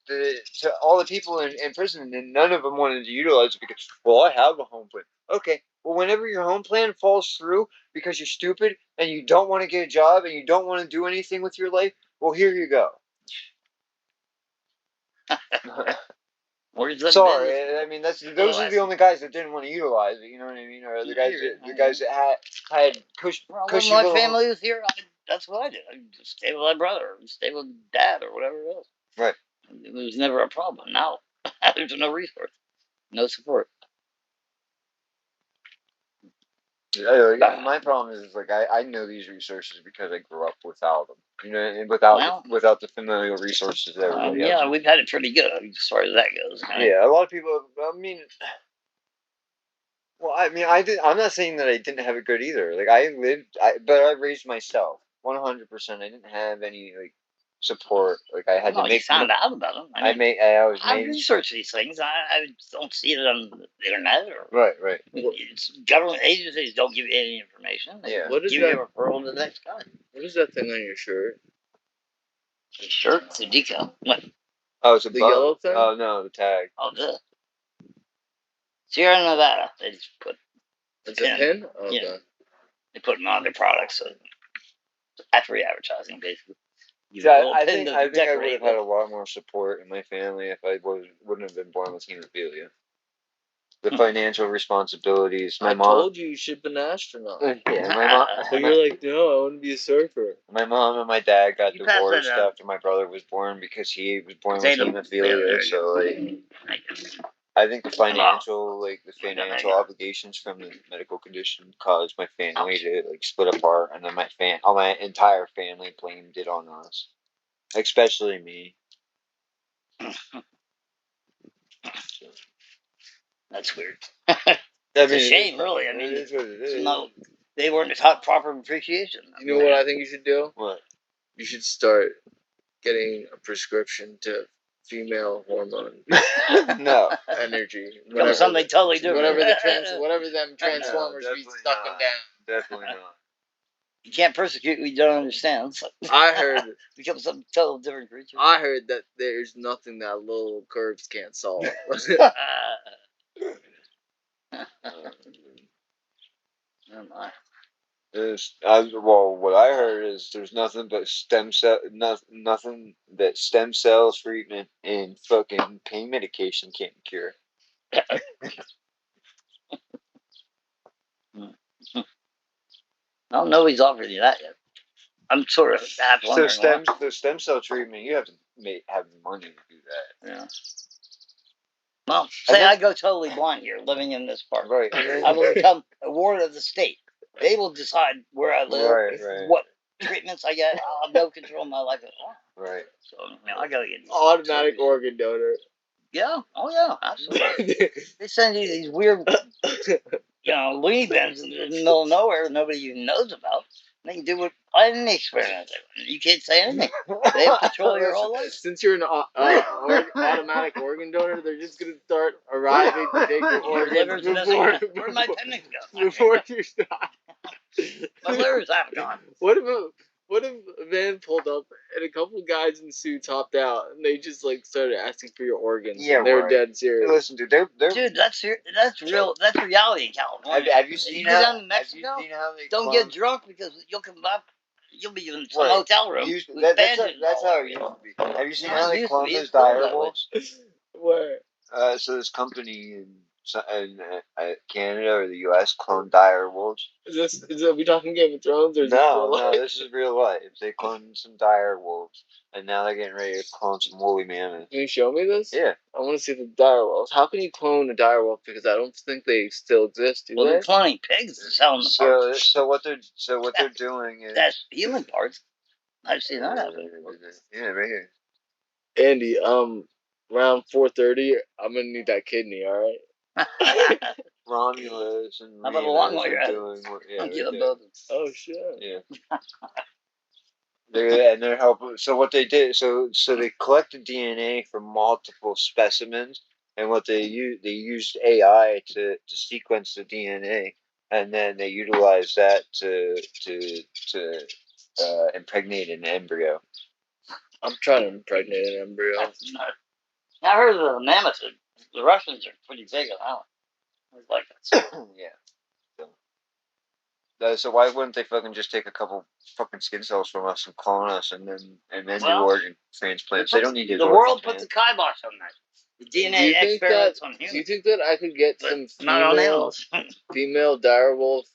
to all the people in prison, and none of them wanted to utilize it because, well, I have a home plan. Okay, well, whenever your home plan falls through because you're stupid and you don't want to get a job and you don't want to do anything with your life, well, here you go. Sorry, I mean those are the only guys that didn't want to utilize it. You know what I mean? Or the guys that had cushy. When my family was here, that's what I did. I just stayed with my brother, or stay with dad, or whatever it was. Right. It was never a problem. Now there's no resource, no support. My problem is like I know these resources because I grew up without them. You know, and without the familial resources that everybody else. We've had it pretty good as far as that goes. Yeah, a lot of people. I mean, Well, I mean, I'm not saying that I didn't have it good either. Like but I raised myself 100%. I didn't have any like support. Like I had to make. You found out about them. I research these things. I don't see it on the internet or right. It's government agencies don't give you any information. They What is give that? You a referral to the next guy. What is that thing on your shirt? Your shirt? It's a decal. What? Oh, it's the yellow thing. Oh no, the tag. Oh, this. Sierra Nevada. They just put. It's a pin. Okay. Yeah. They put them on their products. So free advertising, basically. I think I would have had a lot more support in my family if I wouldn't have been born with hemophilia. The financial responsibilities. My mom told you should be an astronaut. Yeah, my mom. But you're like, no, I want to be a surfer. My mom and my dad got divorced after my brother was born because he was born with hemophilia. So like, I think the financial obligations from the medical condition caused my family to like split apart, and then my entire family blamed it on us, especially me. That's weird. It's a shame, really. I mean, it is. No, they weren't taught proper appreciation. You know what I think you should do? What? You should start getting a prescription to female hormone. No. Energy. Something totally different. Whatever them Transformers be stuck them down. Definitely not. You can't persecute what you don't understand. So I heard become some totally different creature. I heard that there's nothing that little curves can't solve. What I heard is there's nothing but nothing that stem cell treatment and fucking pain medication can't cure. I don't know he's offered you that yet. I'm sort of half wondering. So the stem cell treatment, you have to have money to do that. Yeah. Well, say I go totally blind here, living in this park. Right. I will become a ward of the state. They will decide where I live, what treatments I get. I'll have no control of my life at all. Right. So I gotta get automatic organ donor. Yeah. Oh yeah. Absolutely. They send you these weird, loony bins in the middle of nowhere nobody even knows about. They can do any experiment. You can't say anything. They control your whole life. Since you're an automatic organ donor, they're just gonna start arriving to take your organs where my appendix go? Before you die. My liver's half gone. What if a van pulled up and a couple guys in suits hopped out and they just like started asking for your organs? Yeah, they were dead serious. Listen, dude, they're that's real. That's reality in California. Have you seen how? Down in Mexico, don't get drunk because you'll come up. You'll be in some hotel room. That's how it used to be. Have you seen how they clone those dire wolves? Where? So this company in Canada or the U.S. cloned dire wolves. Are we talking Game of Thrones or no, this is real life. They cloned some dire wolves, and now they're getting ready to clone some woolly mammoths. Can you show me this? Yeah. I want to see the dire wolves. How can you clone a dire wolf? Because I don't think they still exist. They're cloning pigs and selling the parts. So what they're doing is that's human parts. I've seen that happen. Yeah, right here. Andy, around 4:30, I'm gonna need that kidney. All right. Romulus and how about a long way doing oh shit. Yeah. They're helping. So what they did, so they collected DNA from multiple specimens, and what they used AI to sequence the DNA, and then they utilized that to impregnate an embryo. I'm trying to impregnate an embryo. I heard of the mammoths. The Russians are pretty big on that one. Like that. Yeah. So why wouldn't they fucking just take a couple fucking skin cells from us and clone us and then do organ transplants? They don't need to. The world put the kibosh on that. The DNA experiments on humans. Do you think that I could get some female direwolf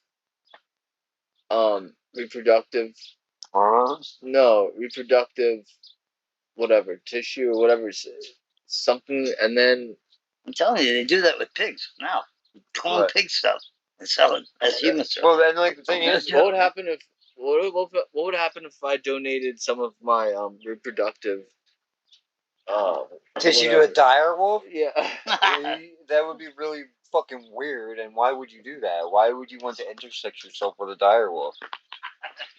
reproductive hormones? No, reproductive whatever, tissue or whatever, something, and then I'm telling you, they do that with pigs now. Clone pig stuff and sell it as human stuff. Well, then, like, the thing is, what would happen if I donated some of my reproductive tissue to a dire wolf? Yeah. That would be really fucking weird, and why would you do that? Why would you want to intersect yourself with a direwolf?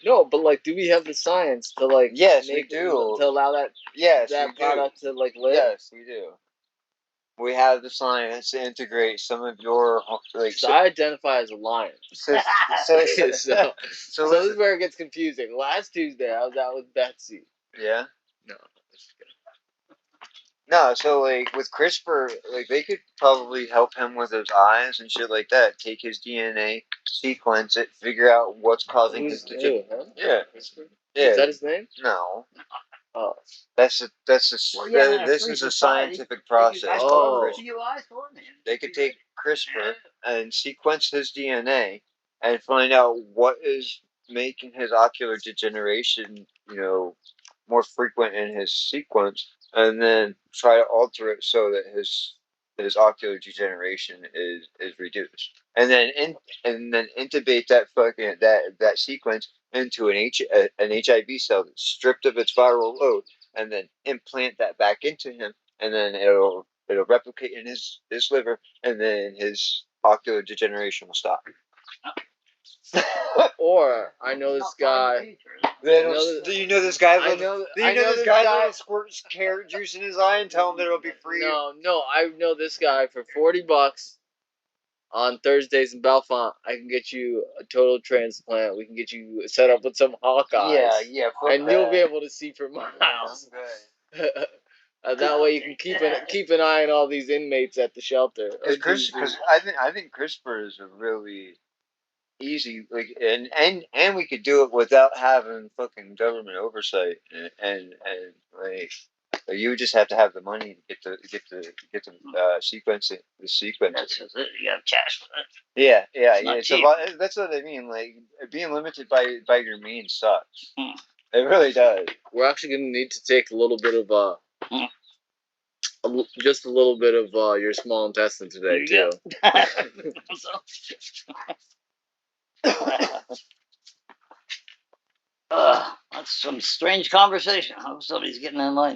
No, but like, do we have the science to like? Yes, we do. To allow that. Yes, that we product do. to like live. Yes, we do. We have the science to integrate some of your like. So I identify as a lion. So this is where it gets confusing. Last Tuesday, I was out with Betsy. Yeah. No. No, so like with CRISPR, like they could probably help him with his eyes and shit like that. Take his DNA, sequence it, figure out what's causing his degeneration. Yeah. Yeah. Is that his name? No. Oh. This is a scientific process. Oh. They could take CRISPR and sequence his DNA and find out what is making his ocular degeneration, more frequent in his sequence, and then try to alter it so that his ocular degeneration is reduced, and then intubate that sequence into an HIV cell that's stripped of its viral load, and then implant that back into him, and then it'll replicate in his liver, and then his ocular degeneration will stop. Or I know this guy. Do you know this guy? Do you know this guy that'll squirt carrot juice in his eye and tell him that it'll be free? No, I know this guy for $40 on Thursdays in Bellefonte. I can get you a total transplant. We can get you set up with some Hawkeyes. Yeah. And you'll be able to see for miles. That way you can keep an eye on all these inmates at the shelter. Because I think CRISPR is a really easy, like, and we could do it without having fucking government oversight, and like you would just have to have the money to get the sequencing. The sequence. That's it. You got cash for that. Yeah. So that's what I mean. Like being limited by your means sucks. It really does. We're actually gonna need to take a little bit of just a little bit of your small intestine today too. That's some strange conversation. I hope somebody's getting enlightened.